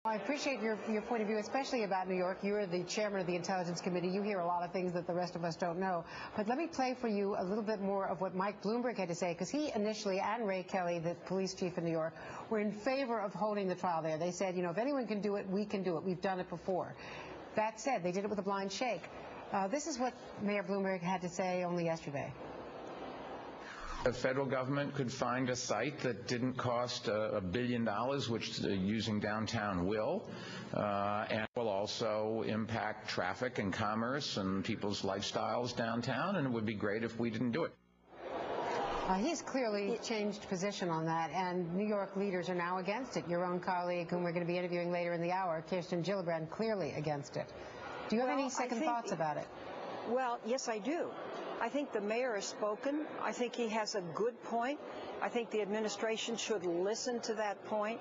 I appreciate your point of view, especially about New York. You're the chairman of the Intelligence Committee. You hear a lot of things that the rest of us don't know. But let me play for you a little bit more of what Mike Bloomberg had to say, because he initially, and Ray Kelly, the police chief in New York, were in favor of holding the trial there. They said, you know, if anyone can do it, we can do it. We've done it before. That said, they did it with a blind shake. This is what Mayor Bloomberg had to say only yesterday. The federal government could find a site that didn't cost $1 billion, which using downtown will, and will also impact traffic and commerce and people's lifestyles downtown, and it would be great if we didn't do it. He's clearly changed position on that, and New York leaders are now against it. Your own colleague, whom we're going to be interviewing later in the hour, Kirsten Gillibrand, clearly against it. Do you have any second thoughts about it? Well, yes, I do. I think the mayor has spoken. I think he has a good point. I think the administration should listen to that point.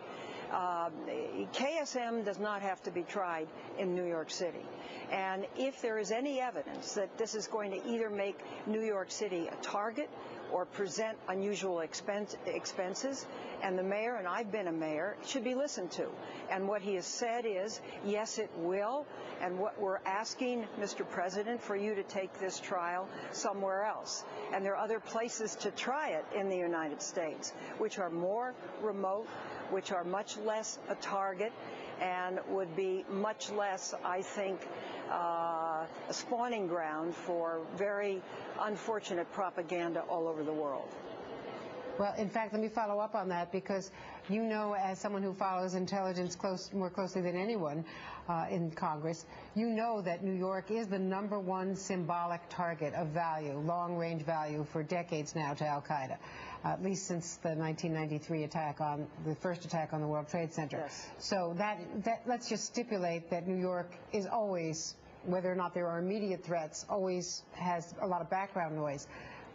KSM does not have to be tried in New York City. And if there is any evidence that this is going to either make New York City a target or present unusual expenses, and the mayor, and I've been a mayor, should be listened to. And what he has said is, yes, it will. And what we're asking, Mr. President, for you to take this trial somewhere else. And there are other places to try it in the United States, which are more remote, which are much less a target, and would be much less, I think, a spawning ground for very unfortunate propaganda all over the world. Well, in fact, let me follow up on that, because you know, as someone who follows intelligence more closely than anyone in Congress, you know that New York is the #1 symbolic target of value, long-range value, for decades now to al-Qaeda, at least since the 1993 attack on the first attack on the World Trade Center. Yes. So that let's just stipulate that New York is always, whether or not there are immediate threats, always has a lot of background noise.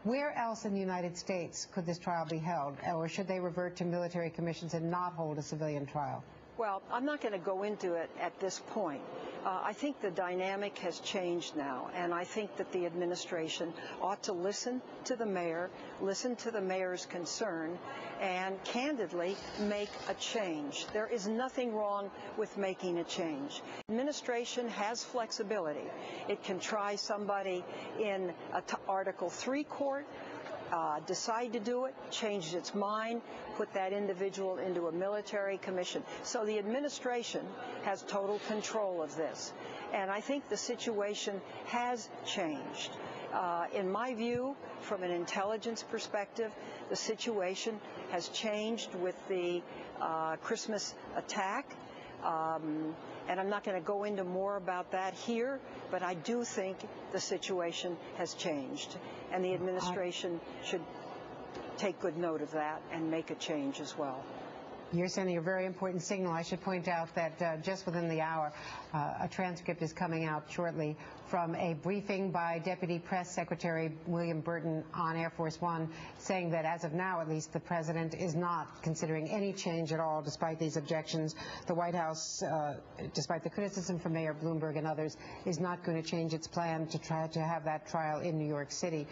Where else in the United States could this trial be held, or should they revert to military commissions and not hold a civilian trial? Well, I'm not going to go into it at this point. I think the dynamic has changed now, and I think that the administration ought to listen to the mayor, listen to the mayor's concern, and candidly make a change. There is nothing wrong with making a change. Administration has flexibility. It can try somebody in Article 3 court, decide to do it, changed its mind, put that individual into a military commission. So the administration has total control of this. And I think the situation has changed. In my view, from an intelligence perspective, the situation has changed with the Christmas attack. And I'm not going to go into more about that here, but I do think the situation has changed, and the administration should take good note of that and make a change as well. You're sending a very important signal. I should point out that just within the hour, a transcript is coming out shortly from a briefing by Deputy Press Secretary William Burton on Air Force One, saying that as of now, at least, the president is not considering any change at all, despite these objections. The White House, despite the criticism from Mayor Bloomberg and others, is not going to change its plan to try to have that trial in New York City.